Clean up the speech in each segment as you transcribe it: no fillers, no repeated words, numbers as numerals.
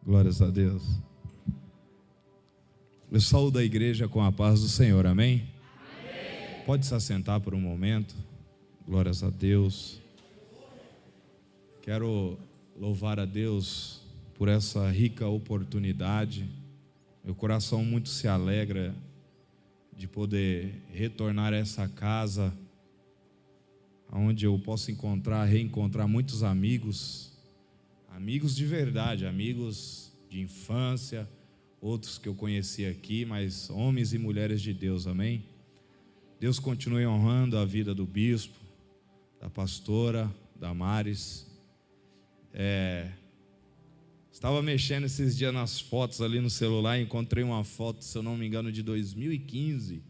Glórias a Deus. Eu saúdo a igreja com a paz do Senhor, amém? Amém. Pode se assentar por um momento. Glórias a Deus. Quero louvar a Deus por essa rica oportunidade. Meu coração muito se alegra de poder retornar a essa casa, onde eu posso reencontrar muitos amigos de verdade, amigos de infância, outros que eu conheci aqui, mas homens e mulheres de Deus, amém? Deus continue honrando a vida do bispo, da pastora Damares. Estava mexendo esses dias nas fotos ali no celular e encontrei uma foto, se eu não me engano, de 2015.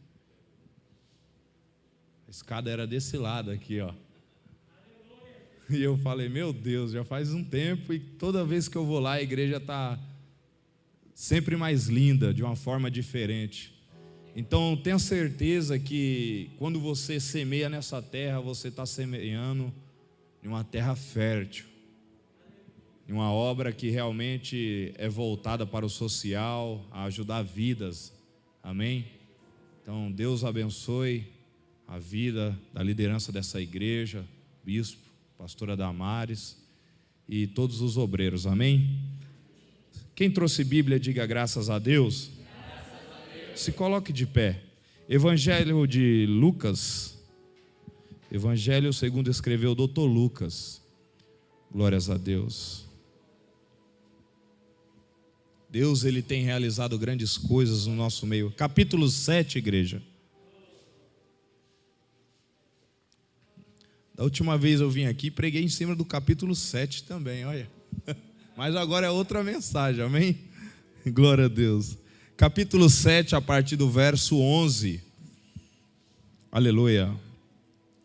A escada era desse lado aqui, ó. E eu falei, meu Deus, já faz um tempo e toda vez que eu vou lá a igreja está sempre mais linda, de uma forma diferente. Então tenha certeza que quando você semeia nessa terra, você está semeando em uma terra fértil, em uma obra que realmente é voltada para o social, a ajudar vidas, amém? Então Deus abençoe a vida da liderança dessa igreja, bispo, pastora Damares e todos os obreiros, amém? Quem trouxe Bíblia, diga graças a Deus. Graças a Deus. Se coloque de pé. Evangelho de Lucas, Evangelho segundo escreveu o Dr. Lucas. Glórias a Deus. Deus, Ele tem realizado grandes coisas no nosso meio. Capítulo 7, igreja. Da última vez eu vim aqui, preguei em cima do capítulo 7 também, olha. Mas agora é outra mensagem, amém? Glória a Deus. Capítulo 7, a partir do verso 11. Aleluia.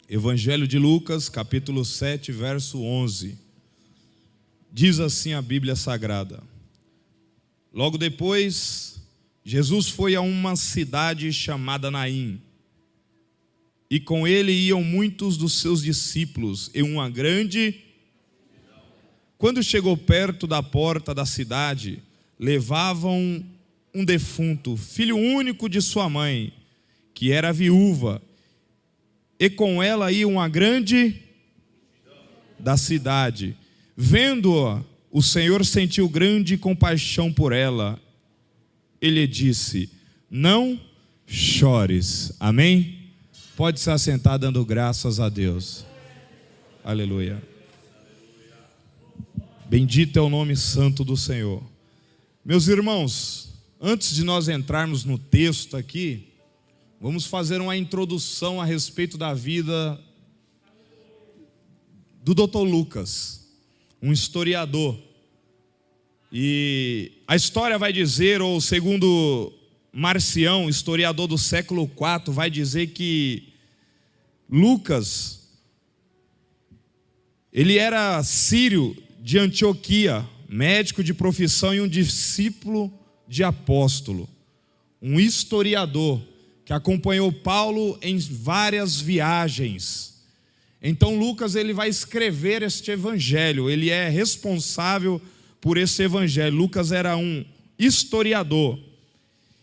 Evangelho de Lucas, capítulo 7, verso 11. Diz assim a Bíblia Sagrada. Logo depois, Jesus foi a uma cidade chamada Naim. E com ele iam muitos dos seus discípulos e uma grande. Quando chegou perto da porta da cidade, levavam um defunto, filho único de sua mãe, que era viúva, e com ela ia uma grande da cidade. Vendo-a, o Senhor sentiu grande compaixão por ela. Ele disse: não chores. Amém? Pode se assentar dando graças a Deus. Aleluia. Bendito é o nome santo do Senhor. Meus irmãos, antes de nós entrarmos no texto aqui, vamos fazer uma introdução a respeito da vida do Dr. Lucas, um historiador. E a história vai dizer, ou segundo Marcião, historiador do século IV, vai dizer que Lucas, ele era sírio de Antioquia, médico de profissão e um discípulo de apóstolo, um historiador que acompanhou Paulo em várias viagens. Então Lucas, ele vai escrever este evangelho, ele é responsável por esse evangelho. Lucas era um historiador.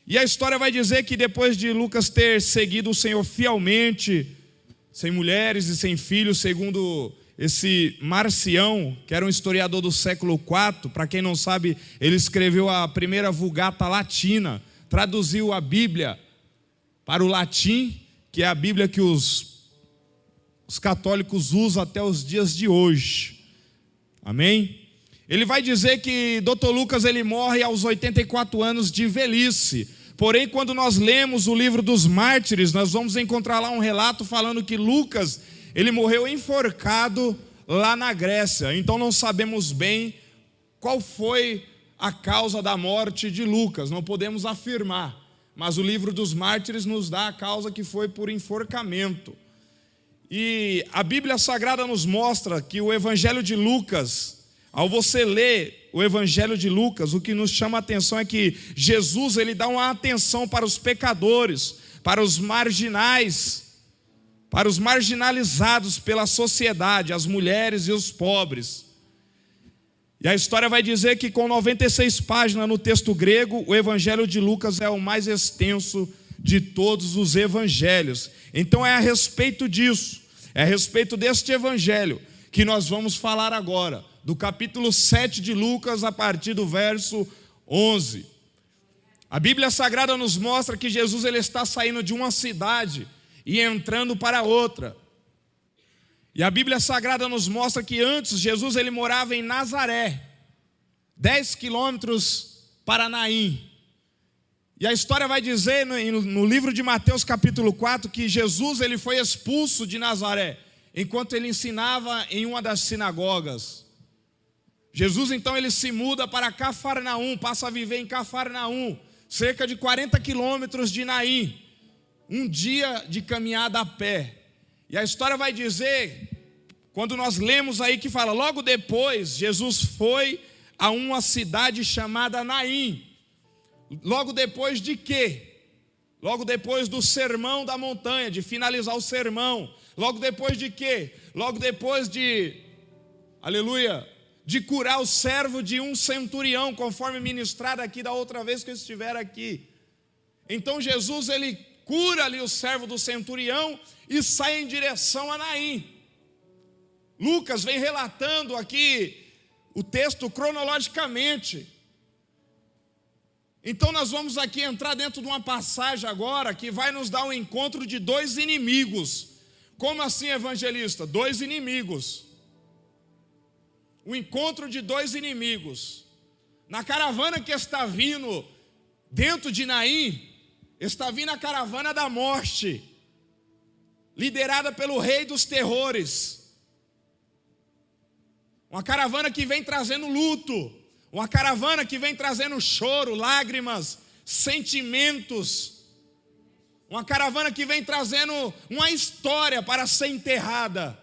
E a história vai dizer que depois de Lucas ter seguido o Senhor fielmente, sem mulheres e sem filhos, segundo esse Marcião, que era um historiador do século IV, para quem não sabe, ele escreveu a primeira Vulgata Latina, traduziu a Bíblia para o latim, que é a Bíblia que os católicos usam até os dias de hoje. Amém? Ele vai dizer que Dr. Lucas, ele morre aos 84 anos de velhice. Porém, quando nós lemos o livro dos Mártires, nós vamos encontrar lá um relato falando que Lucas, ele morreu enforcado lá na Grécia. Então não sabemos bem qual foi a causa da morte de Lucas, não podemos afirmar. Mas o livro dos Mártires nos dá a causa que foi por enforcamento. E a Bíblia Sagrada nos mostra que o Evangelho de Lucas, ao você ler o Evangelho de Lucas, o que nos chama a atenção é que Jesus, ele dá uma atenção para os pecadores, para os marginais, para os marginalizados pela sociedade, as mulheres e os pobres. E a história vai dizer que com 96 páginas no texto grego, o evangelho de Lucas é o mais extenso de todos os evangelhos. Então é a respeito disso, é a respeito deste evangelho que nós vamos falar agora, do capítulo 7 de Lucas, a partir do verso 11. A Bíblia Sagrada nos mostra que Jesus ele está saindo de uma cidade e entrando para outra. E a Bíblia Sagrada nos mostra que antes Jesus ele morava em Nazaré, 10 quilômetros para Naim. E a história vai dizer no livro de Mateus capítulo 4 que Jesus ele foi expulso de Nazaré enquanto ele ensinava em uma das sinagogas. Jesus então ele se muda para Cafarnaum, passa a viver em Cafarnaum, cerca de 40 quilômetros de Naim, um dia de caminhada a pé. E a história vai dizer, quando nós lemos aí que fala, logo depois Jesus foi a uma cidade chamada Naim. Logo depois de quê? Logo depois do sermão da montanha, de finalizar o sermão. Logo depois de quê? Logo depois de, aleluia, de curar o servo de um centurião, conforme ministrado aqui da outra vez que eu estiver aqui. Então Jesus ele cura ali o servo do centurião e sai em direção a Naim. Lucas vem relatando aqui o texto cronologicamente. Então nós vamos aqui entrar dentro de uma passagem agora que vai nos dar um encontro de dois inimigos. Como assim, evangelista? Dois inimigos. O encontro de dois inimigos. Na caravana que está vindo dentro de Naim, está vindo a caravana da morte, liderada pelo rei dos terrores. Uma caravana que vem trazendo luto, uma caravana que vem trazendo choro, lágrimas, sentimentos. Uma caravana que vem trazendo uma história para ser enterrada.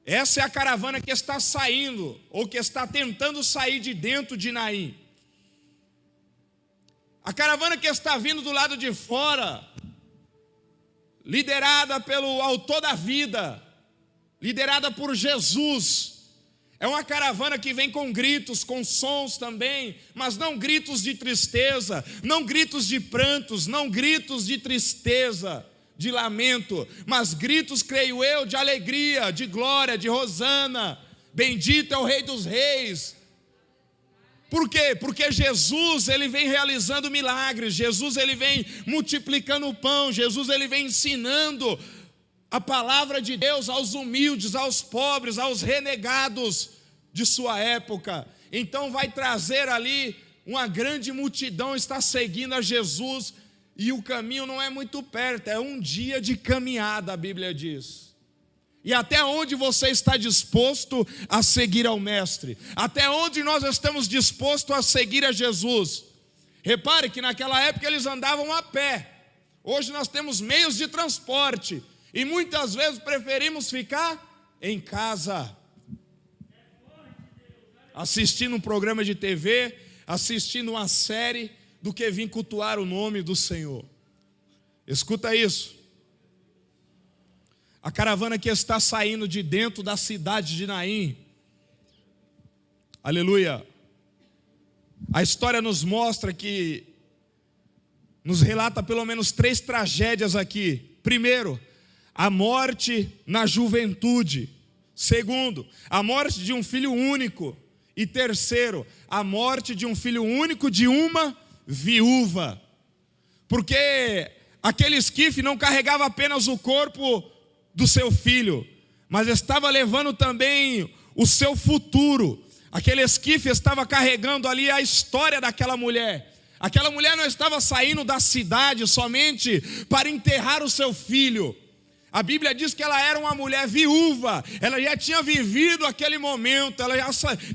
Essa é a caravana que está saindo, ou que está tentando sair de dentro de Naim. A caravana que está vindo do lado de fora, liderada pelo autor da vida, liderada por Jesus, é uma caravana que vem com gritos, com sons também, mas não gritos de tristeza, não gritos de prantos, não gritos de tristeza, de lamento, mas gritos, creio eu, de alegria, de glória, de hosana. Bendito é o Rei dos Reis. Por quê? Porque Jesus ele vem realizando milagres, Jesus ele vem multiplicando o pão, Jesus ele vem ensinando a palavra de Deus aos humildes, aos pobres, aos renegados de sua época. Então vai trazer ali uma grande multidão, está seguindo a Jesus, e o caminho não é muito perto, é um dia de caminhada, a Bíblia diz. E até onde você está disposto a seguir ao Mestre? Até onde nós estamos dispostos a seguir a Jesus? Repare que naquela época eles andavam a pé. Hoje nós temos meios de transporte e muitas vezes preferimos ficar em casa, assistindo um programa de TV, assistindo uma série, do que vir cultuar o nome do Senhor. Escuta isso. A caravana que está saindo de dentro da cidade de Naim, aleluia, a história nos mostra que, nos relata pelo menos 3 tragédias aqui. Primeiro, a morte na juventude. Segundo, a morte de um filho único. E terceiro, a morte de um filho único de uma viúva. Porque aquele esquife não carregava apenas o corpo do seu filho, mas estava levando também o seu futuro. Aquele esquife estava carregando ali a história daquela mulher. Aquela mulher não estava saindo da cidade somente para enterrar o seu filho. A Bíblia diz que ela era uma mulher viúva, ela já tinha vivido aquele momento, ela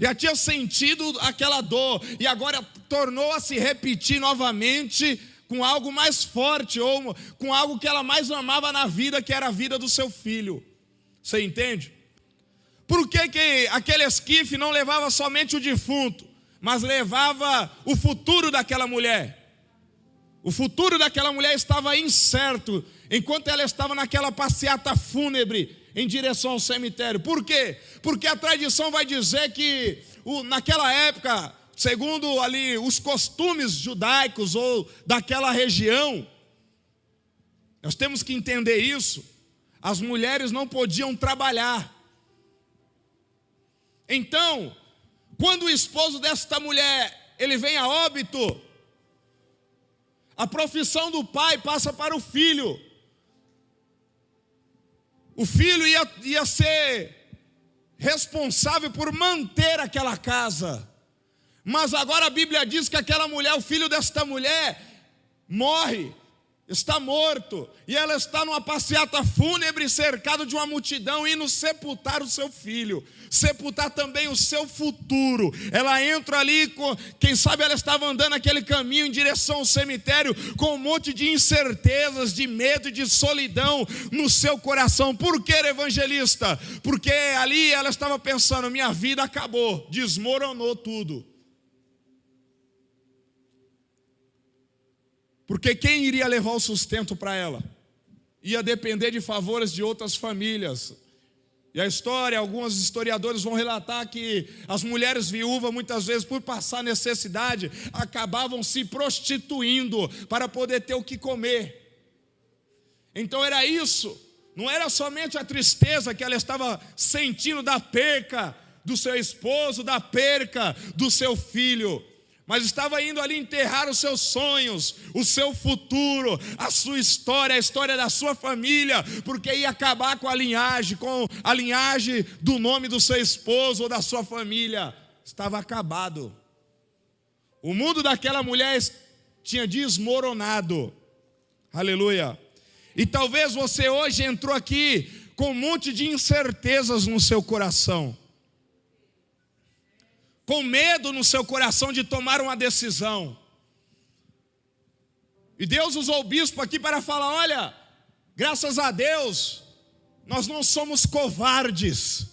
já tinha sentido aquela dor, e agora tornou a se repetir novamente com algo mais forte, ou com algo que ela mais amava na vida, que era a vida do seu filho. Você entende? Por que aquele esquife não levava somente o defunto, mas levava o futuro daquela mulher? O futuro daquela mulher estava incerto, enquanto ela estava naquela passeata fúnebre, em direção ao cemitério. Por quê? Porque a tradição vai dizer que naquela época, segundo ali os costumes judaicos ou daquela região, nós temos que entender isso, as mulheres não podiam trabalhar. Então, quando o esposo desta mulher, ele vem a óbito, a profissão do pai passa para o filho. O filho ia ser responsável por manter aquela casa. Mas agora a Bíblia diz que aquela mulher, o filho desta mulher, morre. Está morto, e ela está numa passeata fúnebre, cercado de uma multidão, indo sepultar o seu filho, sepultar também o seu futuro. Ela entra ali, quem sabe ela estava andando aquele caminho em direção ao cemitério, com um monte de incertezas, de medo e de solidão no seu coração. Por que, evangelista? Porque ali ela estava pensando, minha vida acabou, desmoronou tudo. Porque quem iria levar o sustento para ela? Ia depender de favores de outras famílias. E a história, alguns historiadores vão relatar que as mulheres viúvas, muitas vezes, por passar necessidade, acabavam se prostituindo para poder ter o que comer. Então era isso. Não era somente a tristeza que ela estava sentindo da perca do seu esposo, da perca do seu filho, mas estava indo ali enterrar os seus sonhos, o seu futuro, a sua história, a história da sua família, porque ia acabar com a linhagem do nome do seu esposo ou da sua família. Estava acabado. O mundo daquela mulher tinha desmoronado. Aleluia. E talvez você hoje entrou aqui com um monte de incertezas no seu coração, com medo no seu coração de tomar uma decisão. E Deus usou o bispo aqui para falar, olha, graças a Deus, nós não somos covardes.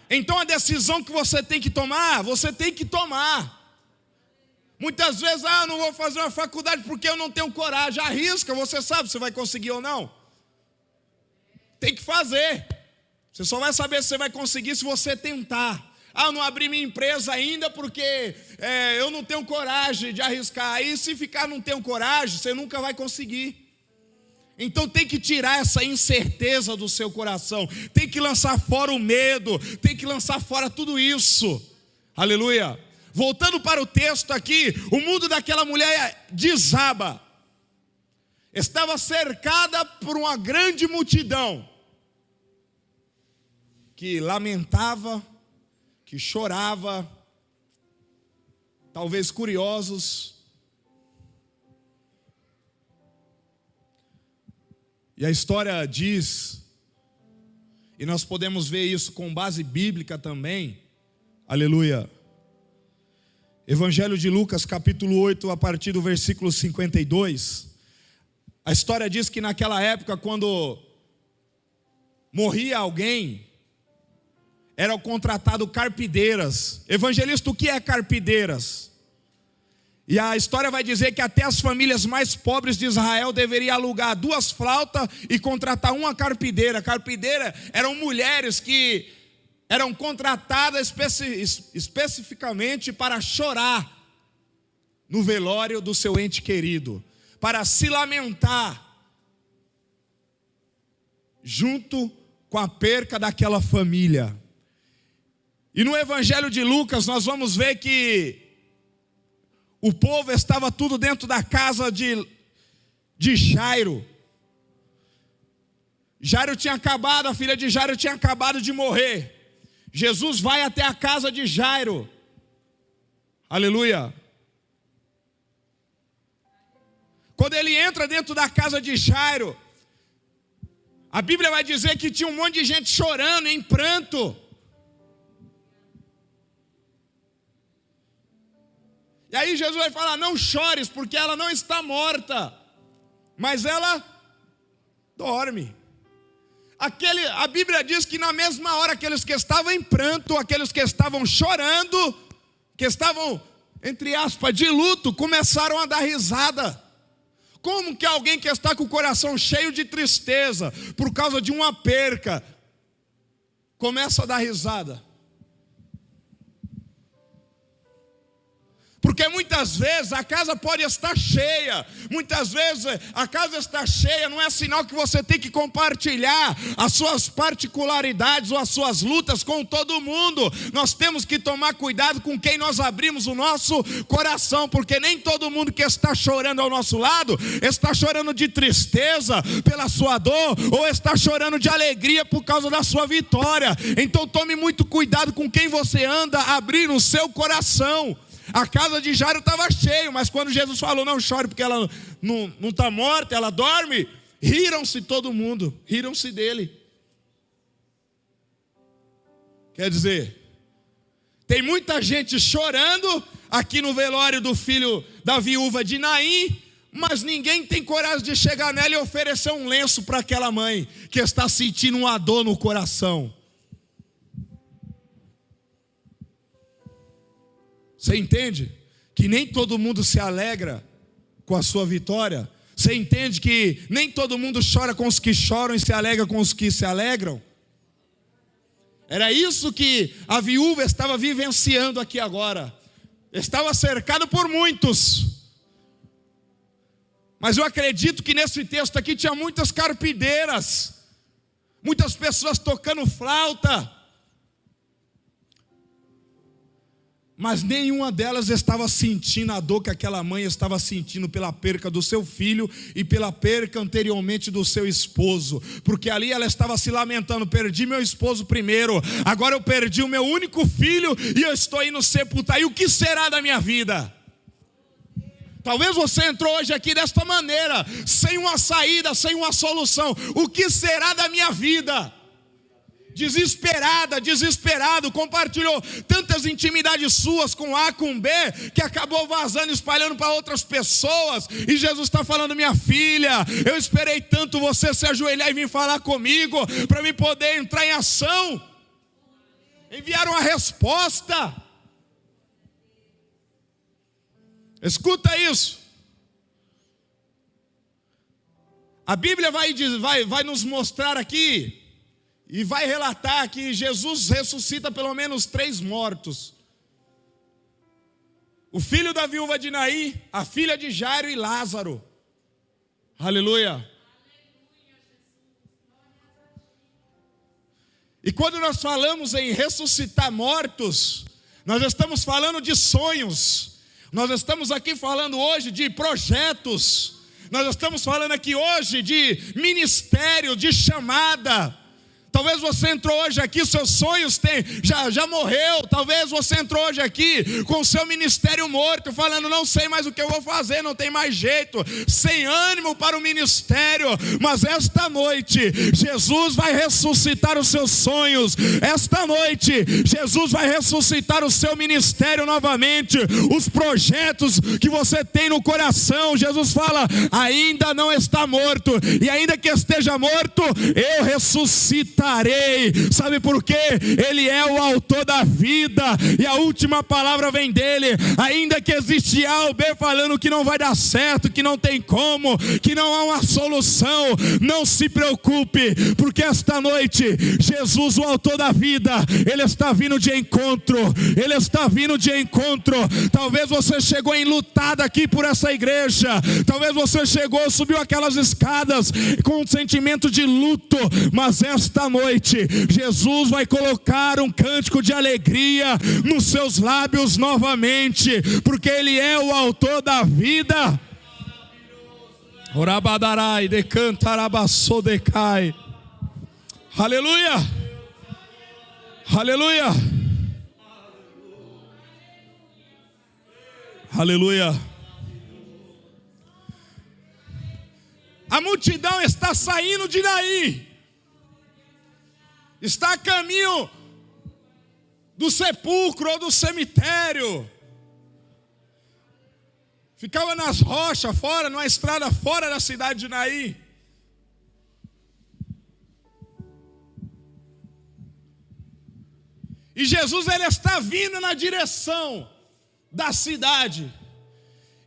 Então a decisão que você tem que tomar, você tem que tomar. Muitas vezes, não vou fazer uma faculdade porque eu não tenho coragem. Arrisca, você sabe se vai conseguir ou não. Tem que fazer. Você só vai saber se você vai conseguir se você tentar. Eu não abri minha empresa ainda porque eu não tenho coragem de arriscar. Aí se ficar não tenho coragem, você nunca vai conseguir. Então tem que tirar essa incerteza do seu coração. Tem que lançar fora o medo. Tem que lançar fora tudo isso. Aleluia. Voltando para o texto aqui, o mundo daquela mulher desaba. Estava cercada por uma grande multidão que lamentava, que chorava, talvez curiosos. E a história diz, e nós podemos ver isso com base bíblica também, aleluia. Evangelho de Lucas, capítulo 8, a partir do versículo 52. A história diz que naquela época, quando morria alguém, eram contratado carpideiras. Evangelista, o que é carpideiras? E a história vai dizer que até as famílias mais pobres de Israel deveriam alugar 2 flautas e contratar uma carpideira. Carpideira eram mulheres que eram contratadas especificamente para chorar no velório do seu ente querido, para se lamentar junto com a perca daquela família. E no Evangelho de Lucas nós vamos ver que o povo estava tudo dentro da casa de Jairo. Jairo tinha acabado, a filha de Jairo tinha acabado de morrer. Jesus vai até a casa de Jairo. Aleluia. Quando ele entra dentro da casa de Jairo, a Bíblia vai dizer que tinha um monte de gente chorando, em pranto. E aí Jesus vai falar, não chores, porque ela não está morta, mas ela dorme. A Bíblia diz que na mesma hora aqueles que estavam em pranto, aqueles que estavam chorando, que estavam, entre aspas, de luto, começaram a dar risada. Como que alguém que está com o coração cheio de tristeza por causa de uma perca começa a dar risada? Porque muitas vezes a casa pode estar cheia, muitas vezes a casa está cheia, não é sinal que você tem que compartilhar as suas particularidades ou as suas lutas com todo mundo. Nós temos que tomar cuidado com quem nós abrimos o nosso coração, porque nem todo mundo que está chorando ao nosso lado está chorando de tristeza pela sua dor, ou está chorando de alegria por causa da sua vitória. Então tome muito cuidado com quem você anda abrindo o seu coração. A casa de Jairo estava cheia, mas quando Jesus falou, não chore porque ela não está morta, ela dorme, riram-se todo mundo, riram-se dele. Quer dizer, tem muita gente chorando aqui no velório do filho da viúva de Naim, mas ninguém tem coragem de chegar nela e oferecer um lenço para aquela mãe que está sentindo uma dor no coração. Você entende que nem todo mundo se alegra com a sua vitória? Você entende que nem todo mundo chora com os que choram e se alegra com os que se alegram? Era isso que a viúva estava vivenciando aqui agora. Estava cercado por muitos. Mas eu acredito que nesse texto aqui tinha muitas carpideiras, muitas pessoas tocando flauta, mas nenhuma delas estava sentindo a dor que aquela mãe estava sentindo pela perca do seu filho e pela perca anteriormente do seu esposo, porque ali ela estava se lamentando: perdi meu esposo primeiro, agora eu perdi o meu único filho e eu estou indo sepultar, e o que será da minha vida? Talvez você entrou hoje aqui desta maneira, sem uma saída, sem uma solução. O que será da minha vida? Desesperada, desesperado, compartilhou tantas intimidades suas com A, com B, que acabou vazando, espalhando para outras pessoas. E Jesus está falando: minha filha, eu esperei tanto você se ajoelhar e vir falar comigo, para mim poder entrar em ação. Enviaram a resposta. Escuta isso. A Bíblia vai nos mostrar aqui e vai relatar que Jesus ressuscita pelo menos 3 mortos: o filho da viúva de Naim, a filha de Jairo e Lázaro. Aleluia. E quando nós falamos em ressuscitar mortos, nós estamos falando de sonhos. Nós estamos aqui falando hoje de projetos. Nós estamos falando aqui hoje de ministério, de chamada. Talvez você entrou hoje aqui, seus sonhos já morreu. Talvez você entrou hoje aqui com o seu ministério morto, falando: não sei mais o que eu vou fazer, não tem mais jeito, sem ânimo para o ministério. Mas esta noite, Jesus vai ressuscitar os seus sonhos. Esta noite, Jesus vai ressuscitar o seu ministério novamente. Os projetos que você tem no coração, Jesus fala: ainda não está morto, e ainda que esteja morto, eu ressuscitarei. Sabe por quê? Ele é o autor da vida, e a última palavra vem dele. Ainda que existe A ou B falando que não vai dar certo, que não tem como, que não há uma solução, não se preocupe, porque esta noite Jesus, o autor da vida, ele está vindo de encontro. Ele está vindo de encontro. Talvez você chegou enlutado aqui por essa igreja, talvez você chegou, subiu aquelas escadas com um sentimento de luto, mas esta noite Jesus vai colocar um cântico de alegria nos seus lábios novamente, porque Ele é o autor da vida. Orabadarai decantarabassodecai. Aleluia. Aleluia. Aleluia. A multidão está saindo de Naim, está a caminho do sepulcro ou do cemitério. Ficava nas rochas fora, numa estrada fora da cidade de Naim. E Jesus, ele está vindo na direção da cidade.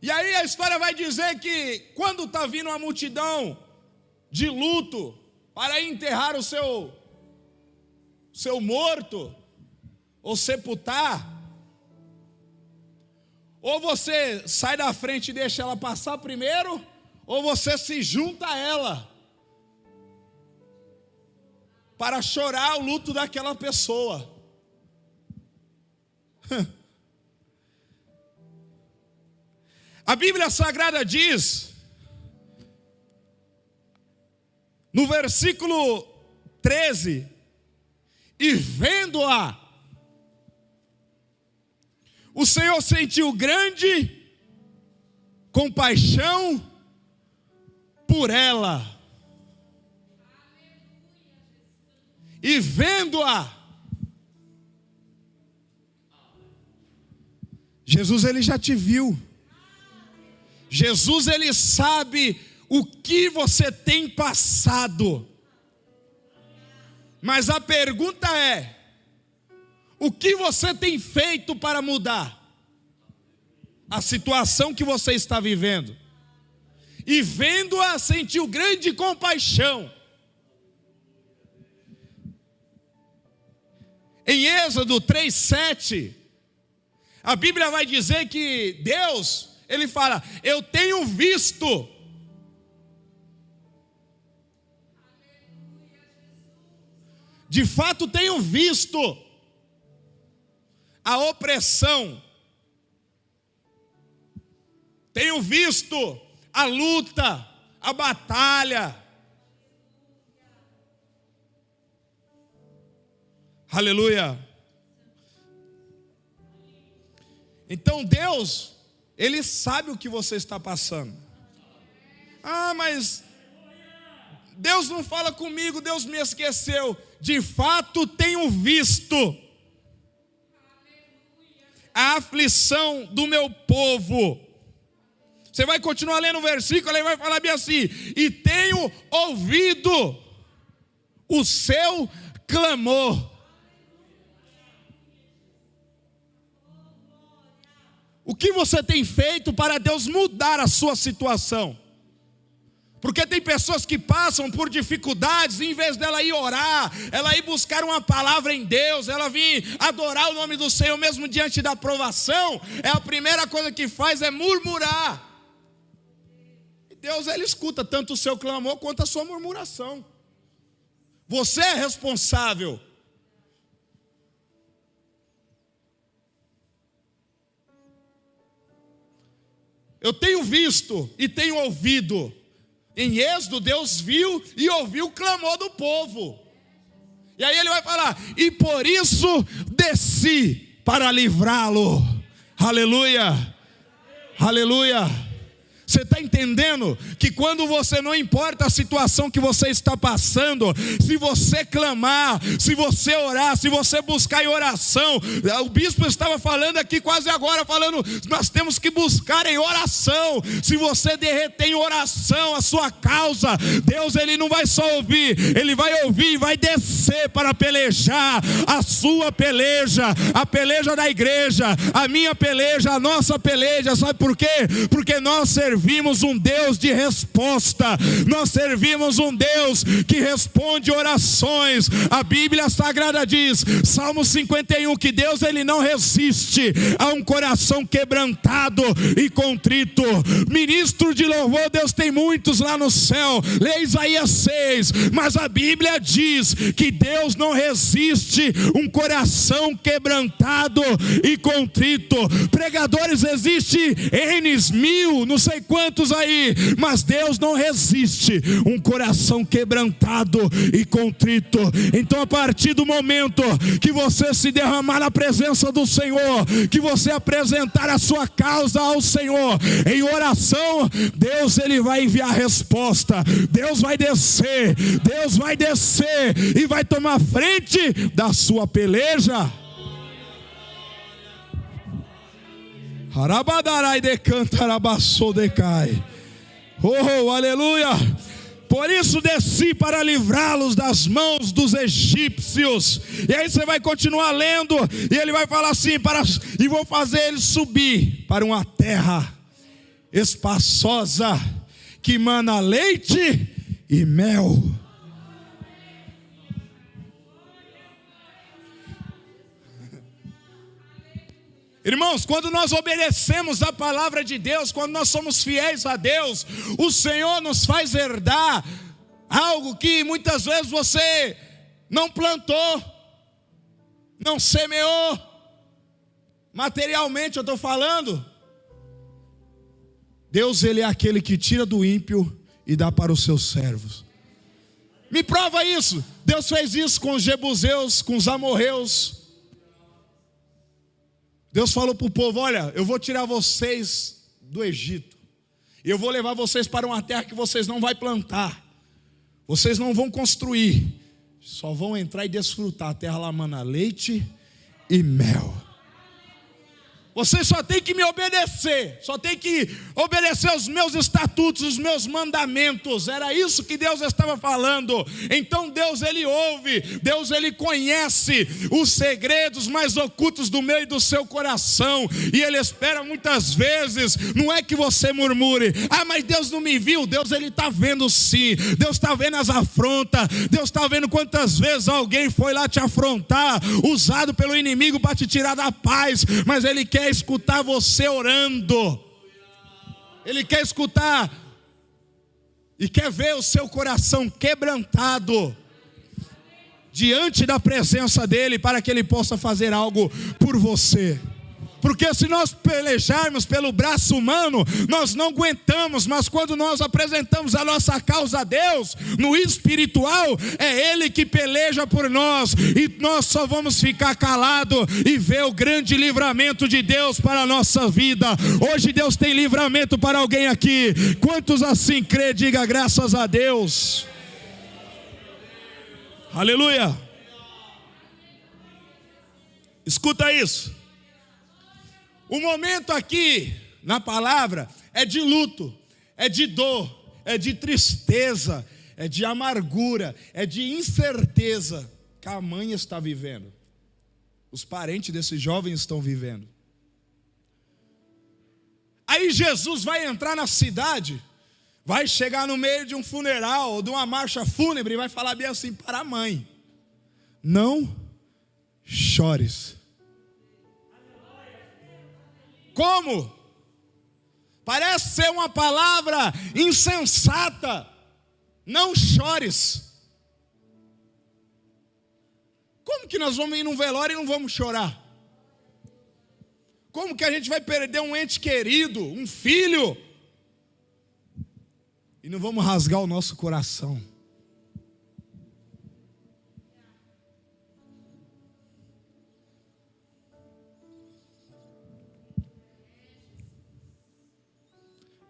E aí a história vai dizer que quando está vindo uma multidão de luto para enterrar o seu morto, ou sepultar, ou você sai da frente e deixa ela passar primeiro, ou você se junta a ela para chorar o luto daquela pessoa. A Bíblia Sagrada diz, no versículo 13, e vendo-a, o Senhor sentiu grande compaixão por ela. E vendo-a, Jesus ele já te viu. Jesus ele sabe o que você tem passado. Mas a pergunta é: o que você tem feito para mudar a situação que você está vivendo? E vendo-a, sentiu grande compaixão. Em Êxodo 3:7, a Bíblia vai dizer que Deus, ele fala: eu tenho visto. De fato tenho visto a opressão, tenho visto a luta, a batalha. Aleluia. Então Deus, ele sabe o que você está passando. Ah, mas Deus não fala comigo, Deus me esqueceu. De fato tenho visto a aflição do meu povo. Você vai continuar lendo o versículo, ele vai falar bem assim: e tenho ouvido o seu clamor. O que você tem feito para Deus mudar a sua situação? Porque tem pessoas que passam por dificuldades, e em vez dela ir orar, ela ir buscar uma palavra em Deus, ela vir adorar o nome do Senhor mesmo diante da provação, a primeira coisa que faz é murmurar. E Deus, ele escuta tanto o seu clamor quanto a sua murmuração. Você é responsável. Eu tenho visto e tenho ouvido. Em Êxodo, Deus viu e ouviu o clamor do povo. E aí ele vai falar: e por isso desci para livrá-lo. Aleluia, aleluia. Você está entendendo que quando você, não importa a situação que você está passando, se você clamar, se você orar, se você buscar em oração, o bispo estava falando aqui quase agora, falando, nós temos que buscar em oração. Se você derreter em oração a sua causa, Deus ele não vai só ouvir, ele vai ouvir e vai descer para pelejar a sua peleja, a peleja da igreja, a minha peleja, a nossa peleja. Sabe por quê? Porque nós servimos um Deus de resposta. Nós servimos um Deus que responde orações. A Bíblia Sagrada diz, Salmo 51, que Deus ele não resiste a um coração quebrantado e contrito. Ministro de louvor, Deus tem muitos lá no céu. Lê Isaías 6. Mas a Bíblia diz que Deus não resiste um coração quebrantado e contrito. Pregadores existem N mil, não sei quantos aí, mas Deus não resiste um coração quebrantado e contrito. Então, a partir do momento que você se derramar na presença do Senhor, que você apresentar a sua causa ao Senhor em oração, Deus ele vai enviar resposta. Deus vai descer e vai tomar frente da sua peleja. Oh, aleluia. Por isso desci para livrá-los das mãos dos egípcios. E aí você vai continuar lendo, e ele vai falar assim: e vou fazer eles subir para uma terra espaçosa, que mana leite e mel. Irmãos, quando nós obedecemos a palavra de Deus, quando nós somos fiéis a Deus, o Senhor nos faz herdar algo que muitas vezes você não plantou, não semeou, materialmente eu estou falando. Deus, Ele é aquele que tira do ímpio e dá para os seus servos. Me prova isso. Deus fez isso com os jebuseus, com os amorreus. Deus falou para o povo: olha, eu vou tirar vocês do Egito, e eu vou levar vocês para uma terra que vocês não vão plantar, vocês não vão construir, só vão entrar e desfrutar. A terra lá mana leite e mel. Vocês só tem que me obedecer, só tem que obedecer os meus estatutos, os meus mandamentos. Era isso que Deus estava falando. Então Deus, Ele ouve, Deus, Ele conhece os segredos mais ocultos do meu e do seu coração, e Ele espera muitas vezes, não é que você murmure: ah, mas Deus não me viu. Deus, Ele está vendo sim, Deus está vendo as afrontas, Deus está vendo quantas vezes alguém foi lá te afrontar, usado pelo inimigo para te tirar da paz, mas Ele quer escutar você orando. Ele quer escutar e quer ver o seu coração quebrantado diante da presença dEle, para que Ele possa fazer algo por você. Porque se nós pelejarmos pelo braço humano, nós não aguentamos. Mas quando nós apresentamos a nossa causa a Deus, no espiritual, é Ele que peleja por nós, e nós só vamos ficar calados e ver o grande livramento de Deus para a nossa vida. Hoje Deus tem livramento para alguém aqui. Quantos assim crê? Diga graças a Deus. Aleluia. Escuta isso. O momento aqui na palavra é de luto, é de dor, é de tristeza, é de amargura, é de incerteza que a mãe está vivendo, os parentes desses jovens estão vivendo. Aí Jesus vai entrar na cidade, vai chegar no meio de um funeral ou de uma marcha fúnebre e vai falar bem assim para a mãe: não chores. Como? Parece ser uma palavra insensata. Não chores. Como que nós vamos ir num velório e não vamos chorar? Como que a gente vai perder um ente querido, um filho, e não vamos rasgar o nosso coração?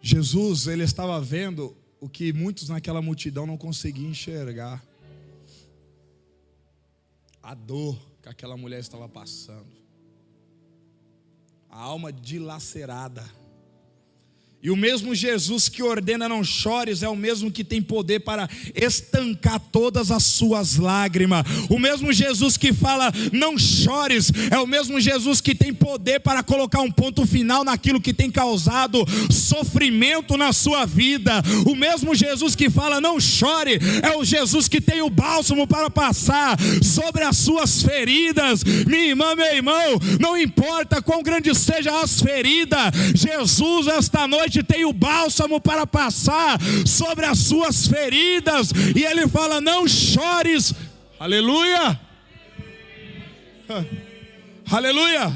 Jesus, Ele estava vendo o que muitos naquela multidão não conseguiam enxergar: a dor que aquela mulher estava passando, a alma dilacerada. E o mesmo Jesus que ordena não chores é o mesmo que tem poder para estancar todas as suas lágrimas. O mesmo Jesus que fala não chores é o mesmo Jesus que tem poder para colocar um ponto final naquilo que tem causado sofrimento na sua vida. O mesmo Jesus que fala não chore é o Jesus que tem o bálsamo para passar sobre as suas feridas. Minha irmã, meu irmão, não importa quão grandes sejam as feridas, Jesus esta noite tem o bálsamo para passar sobre as suas feridas, e Ele fala não chores. Aleluia. Aleluia.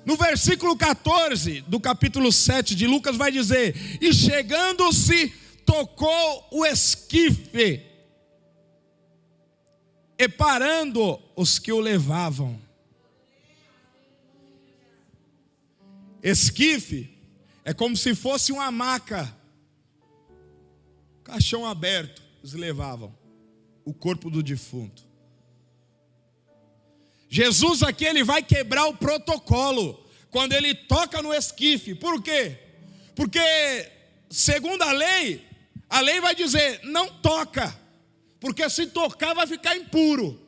No versículo 14 do capítulo 7 de Lucas vai dizer: e chegando-se, tocou o esquife, e parando os que o levavam. Esquife é como se fosse uma maca, caixão aberto, eles levavam o corpo do defunto. Jesus aqui, Ele vai quebrar o protocolo quando Ele toca no esquife. Por quê? Porque segundo a lei vai dizer não toca, porque se tocar vai ficar impuro.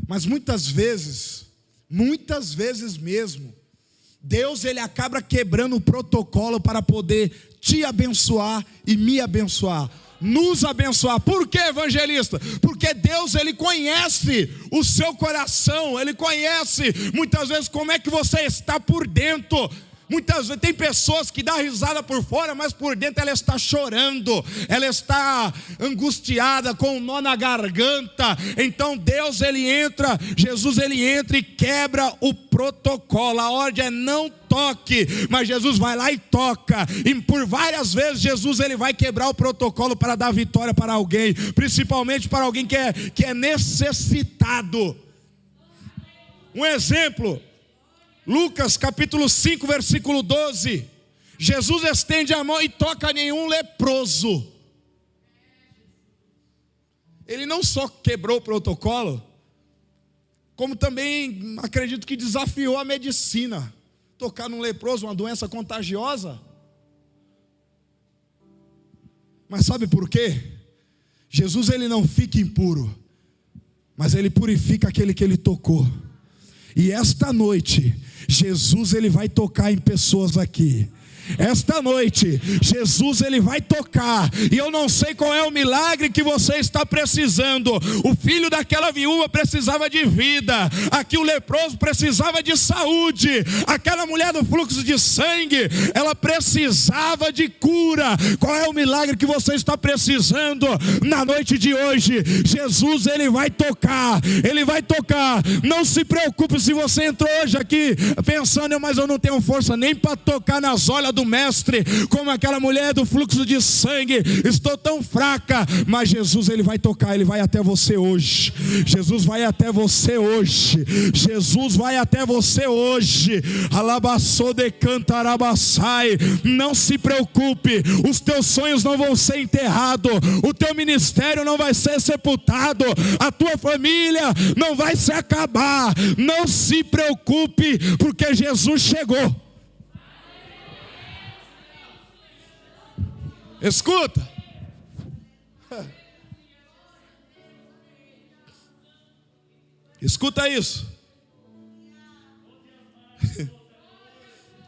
Mas muitas vezes mesmo, Deus ele acaba quebrando o protocolo para poder te abençoar e me abençoar, nos abençoar. Por quê, evangelista? Porque Deus ele conhece o seu coração, ele conhece muitas vezes como é que você está por dentro. Muitas vezes tem pessoas que dão risada por fora, mas por dentro ela está chorando, ela está angustiada, com um nó na garganta. Então Deus ele entra, Jesus ele entra e quebra o protocolo. A ordem é não toque, mas Jesus vai lá e toca. E por várias vezes Jesus ele vai quebrar o protocolo para dar vitória para alguém, principalmente para alguém que é necessitado. Um exemplo, Lucas capítulo 5, versículo 12. Jesus estende a mão e toca nenhum leproso. Ele não só quebrou o protocolo, como também acredito que desafiou a medicina. Tocar num leproso, uma doença contagiosa. Mas sabe por quê? Jesus ele não fica impuro, mas ele purifica aquele que ele tocou. E esta noite Jesus ele vai tocar em pessoas aqui. Esta noite Jesus ele vai tocar, e eu não sei qual é o milagre que você está precisando. O filho daquela viúva precisava de vida, aqui o leproso precisava de saúde, aquela mulher do fluxo de sangue, ela precisava de cura. Qual é o milagre que você está precisando na noite de hoje? Jesus ele vai tocar, ele vai tocar. Não se preocupe se você entrou hoje aqui pensando, mas eu não tenho força nem para tocar nas olhas do mestre, como aquela mulher do fluxo de sangue, estou tão fraca. Mas Jesus ele vai tocar, ele vai até você hoje. Jesus vai até você hoje. Jesus vai até você hoje. Alabaçou de cantarabaçai. Não se preocupe, os teus sonhos não vão ser enterrados, o teu ministério não vai ser sepultado, a tua família não vai se acabar. Não se preocupe, porque Jesus chegou. Escuta. Escuta isso.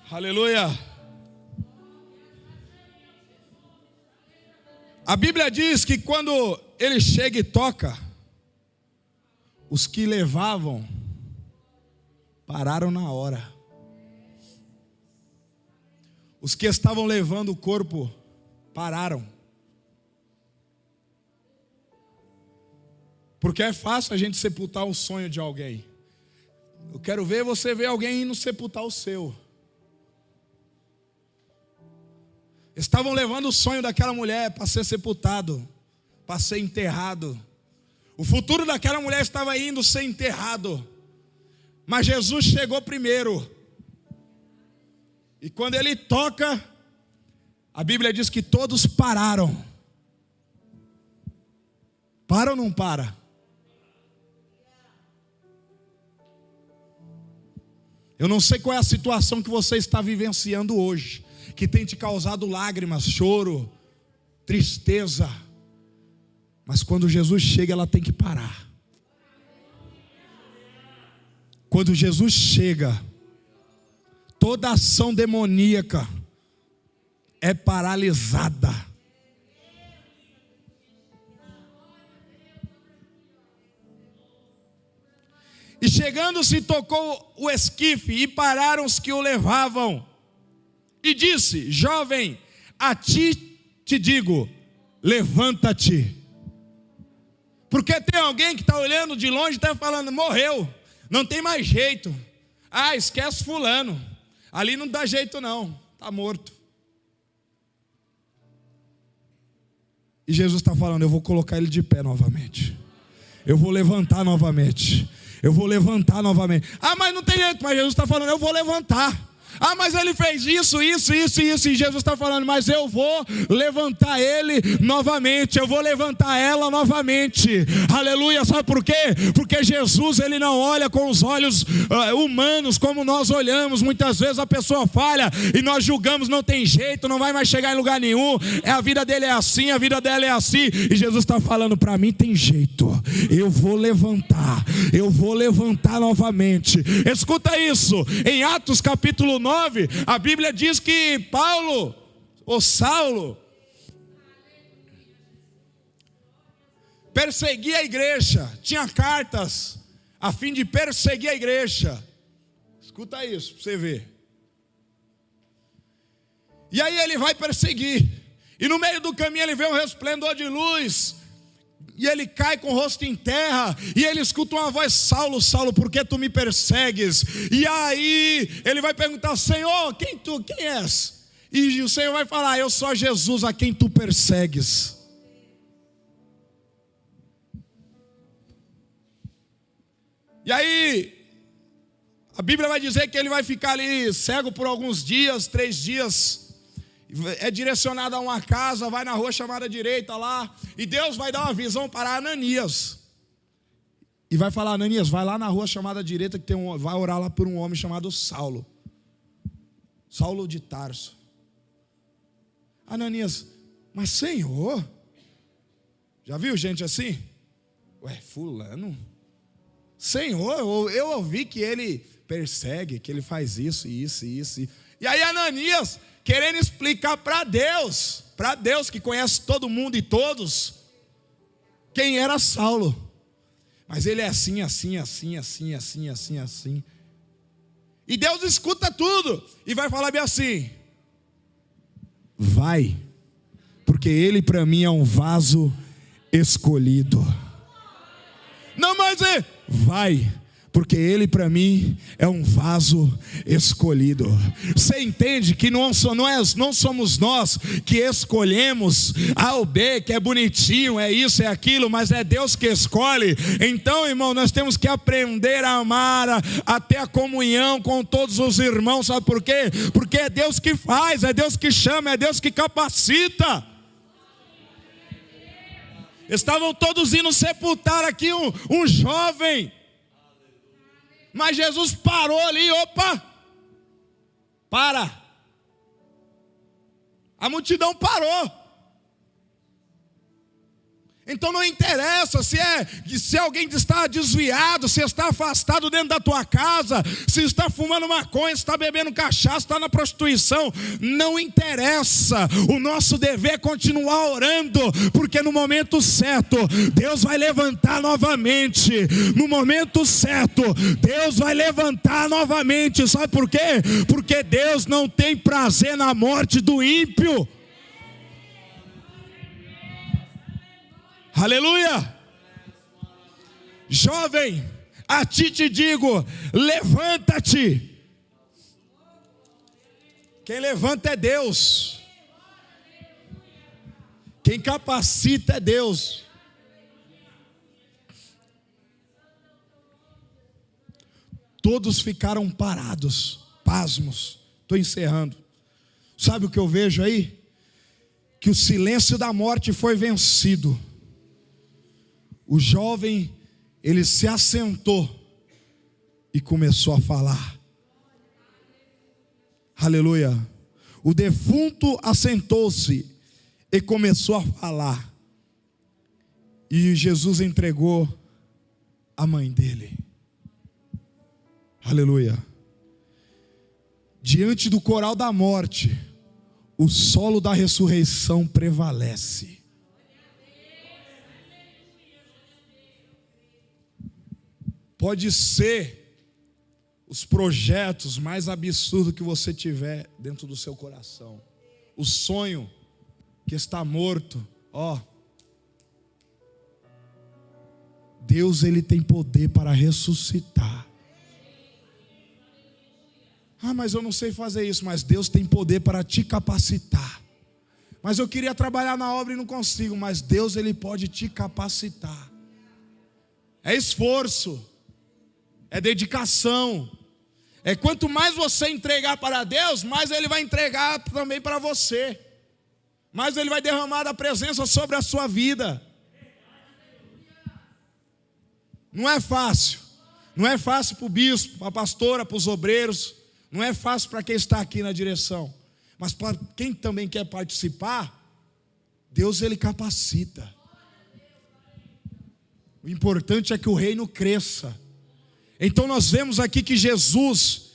Aleluia. A Bíblia diz que quando ele chega e toca, os que levavam pararam na hora. Os que estavam levando o corpo pararam. Porque é fácil a gente sepultar o sonho de alguém. Eu quero ver você ver alguém indo sepultar o seu. Estavam levando o sonho daquela mulher para ser sepultado, para ser enterrado. O futuro daquela mulher estava indo ser enterrado. Mas Jesus chegou primeiro. E quando ele toca, a Bíblia diz que todos pararam. Para ou não para? Eu não sei qual é a situação que você está vivenciando hoje, que tem te causado lágrimas, choro, tristeza. Mas quando Jesus chega, ela tem que parar. Quando Jesus chega, toda ação demoníaca é paralisada. E chegando-se, tocou o esquife, e pararam os que o levavam. E disse: jovem, a ti te digo, levanta-te. Porque tem alguém que está olhando de longe e está falando: morreu, não tem mais jeito. Ah, esquece fulano, ali não dá jeito não, está morto. E Jesus está falando: eu vou colocar ele de pé novamente. Eu vou levantar novamente. Eu vou levantar novamente. Ah, mas não tem jeito. Mas Jesus está falando: eu vou levantar. Ah, mas ele fez isso, e Jesus está falando, mas eu vou levantar ele novamente, eu vou levantar ela novamente. Aleluia, sabe por quê? Porque Jesus, ele não olha com os olhos humanos como nós olhamos. Muitas vezes a pessoa falha e nós julgamos, não tem jeito, não vai mais chegar em lugar nenhum, a vida dele é assim, a vida dela é assim. E Jesus está falando, para mim tem jeito, eu vou levantar novamente. Escuta isso, em Atos capítulo 9, a Bíblia diz que Saulo perseguia a igreja, tinha cartas a fim de perseguir a igreja. Escuta isso para você ver. E aí ele vai perseguir, e no meio do caminho ele vê um resplendor de luz, e ele cai com o rosto em terra, e ele escuta uma voz: Saulo, Saulo, por que tu me persegues? E aí ele vai perguntar: Senhor, quem és? E o Senhor vai falar: eu sou Jesus a quem tu persegues. E aí a Bíblia vai dizer que ele vai ficar ali cego por alguns dias, 3 dias. É direcionado a uma casa, vai na rua chamada direita lá, e Deus vai dar uma visão para Ananias, e vai falar: Ananias, vai lá na rua chamada direita, que vai orar lá por um homem chamado Saulo de Tarso. Ananias: mas Senhor, já viu gente assim? Ué, fulano, Senhor, eu ouvi que ele persegue, que ele faz isso. E aí Ananias, querendo explicar para Deus que conhece todo mundo e todos, quem era Saulo. Mas ele é assim. E Deus escuta tudo e vai falar bem assim: vai, porque ele para mim é um vaso escolhido. Não, mas vai, porque ele para mim é um vaso escolhido. Você entende que não somos nós que escolhemos A ou B, que é bonitinho, é isso, é aquilo, mas é Deus que escolhe. Então, irmão, nós temos que aprender a amar, a ter a comunhão com todos os irmãos. Sabe por quê? Porque é Deus que faz, é Deus que chama, é Deus que capacita. Estavam todos indo sepultar aqui um jovem, mas Jesus parou ali. Opa, para. A multidão parou. Então não interessa se alguém está desviado, se está afastado dentro da tua casa, se está fumando maconha, se está bebendo cachaça, está na prostituição. Não interessa. O nosso dever é continuar orando, porque no momento certo Deus vai levantar novamente. No momento certo Deus vai levantar novamente. Sabe por quê? Porque Deus não tem prazer na morte do ímpio. Aleluia. Jovem, a ti te digo, levanta-te. Quem levanta é Deus, quem capacita é Deus. Todos ficaram parados, pasmos. Estou encerrando. Sabe o que eu vejo aí? Que o silêncio da morte foi vencido. O jovem, ele se assentou e começou a falar. Aleluia. O defunto assentou-se e começou a falar. E Jesus entregou a mãe dele. Aleluia. Diante do coral da morte, o solo da ressurreição prevalece. Pode ser os projetos mais absurdos que você tiver dentro do seu coração, o sonho que está morto, Deus, ele tem poder para ressuscitar. Mas eu não sei fazer isso. Mas Deus tem poder para te capacitar. Mas eu queria trabalhar na obra e não consigo. Mas Deus, ele pode te capacitar. É esforço, é dedicação, Quanto mais você entregar para Deus, mais Ele vai entregar também para você. Mais Ele vai derramar a presença sobre a sua vida. Não é fácil. Não é fácil para o bispo, para a pastora, para os obreiros. Não é fácil para quem está aqui na direção. Mas para quem também quer participar, Deus Ele capacita. O importante é que o reino cresça. Então nós vemos aqui que Jesus,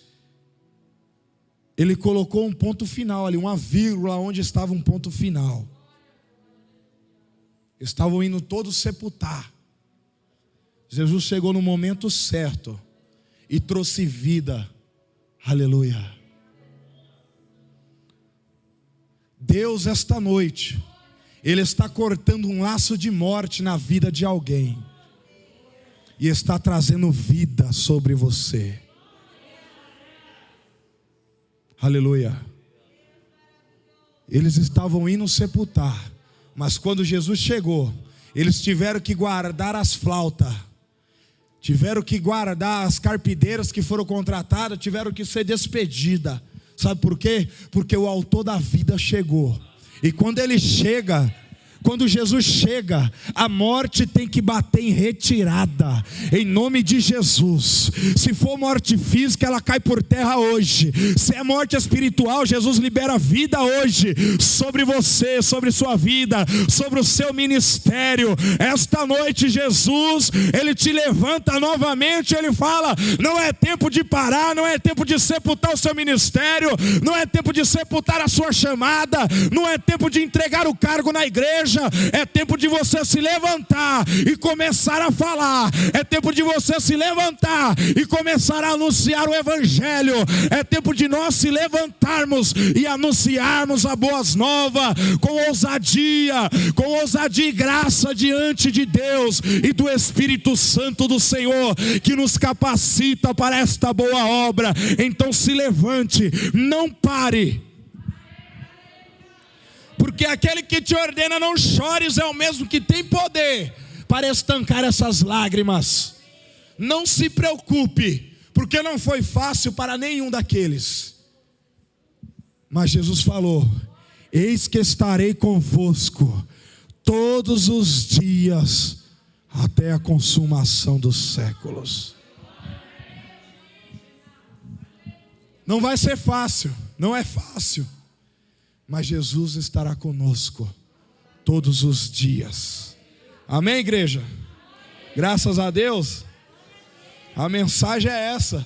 Ele colocou um ponto final ali, uma vírgula onde estava um ponto final. Estavam indo todos sepultar. Jesus chegou no momento certo e trouxe vida. Aleluia. Deus, esta noite, Ele está cortando um laço de morte na vida de alguém e está trazendo vida sobre você. Aleluia. Eles estavam indo sepultar, mas quando Jesus chegou, eles tiveram que guardar as flautas, tiveram que guardar as carpideiras que foram contratadas, tiveram que ser despedidas. Sabe por quê? Porque o autor da vida chegou. E quando ele chega, quando Jesus chega, a morte tem que bater em retirada, em nome de Jesus. Se for morte física, ela cai por terra hoje. Se é morte espiritual, Jesus libera vida hoje sobre você, sobre sua vida, sobre o seu ministério. Esta noite Jesus, Ele te levanta novamente. Ele fala: não é tempo de parar, não é tempo de sepultar o seu ministério, não é tempo de sepultar a sua chamada, não é tempo de entregar o cargo na igreja. É tempo de você se levantar e começar a falar. É tempo de você se levantar e começar a anunciar o evangelho. É tempo de nós se levantarmos e anunciarmos a boas novas com ousadia e graça diante de Deus e do Espírito Santo do Senhor, que nos capacita para esta boa obra. Então se levante, não pare. Porque aquele que te ordena não chores é o mesmo que tem poder para estancar essas lágrimas. Não se preocupe, porque não foi fácil para nenhum daqueles. Mas Jesus falou: eis que estarei convosco todos os dias até a consumação dos séculos. Não vai ser fácil, não é fácil. Mas Jesus estará conosco todos os dias. Amém, igreja? Graças a Deus. A mensagem é essa.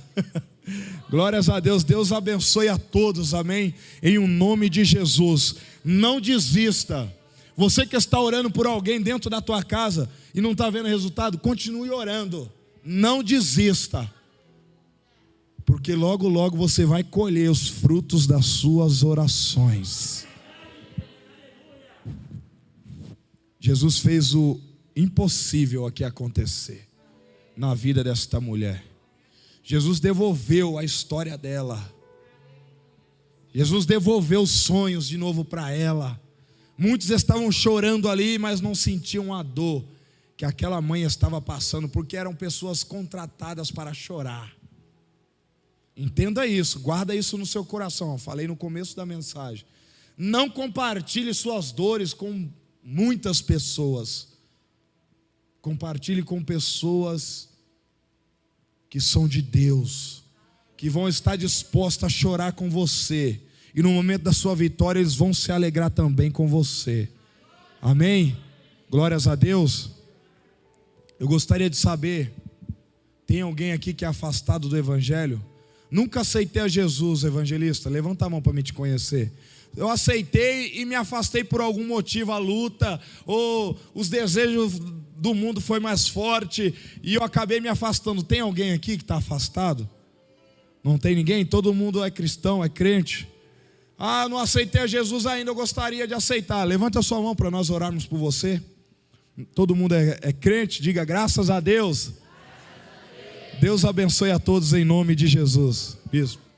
Glórias a Deus. Deus abençoe a todos, amém? Em o nome de Jesus. Não desista. Você que está orando por alguém dentro da tua casa e não está vendo resultado, continue orando. Não desista. Porque logo, logo você vai colher os frutos das suas orações. Jesus fez o impossível aqui acontecer na vida desta mulher. Jesus devolveu a história dela. Jesus devolveu os sonhos de novo para ela. Muitos estavam chorando ali, mas não sentiam a dor que aquela mãe estava passando, porque eram pessoas contratadas para chorar. Entenda isso, guarda isso no seu coração. Eu falei no começo da mensagem. Não compartilhe suas dores com muitas pessoas. Compartilhe com pessoas que são de Deus, que vão estar dispostas a chorar com você. E no momento da sua vitória, eles vão se alegrar também com você. Amém? Glórias a Deus. Eu gostaria de saber, tem alguém aqui que é afastado do evangelho? Nunca aceitei a Jesus, evangelista. Levanta a mão para me te conhecer. Eu aceitei e me afastei por algum motivo, a luta, ou os desejos do mundo foi mais forte e eu acabei me afastando. Tem alguém aqui que está afastado? Não tem ninguém? Todo mundo é cristão, é crente. Ah, não aceitei a Jesus ainda, eu gostaria de aceitar. Levanta a sua mão para nós orarmos por você. Todo mundo é crente, diga graças a Deus. Deus abençoe a todos em nome de Jesus. Bispo.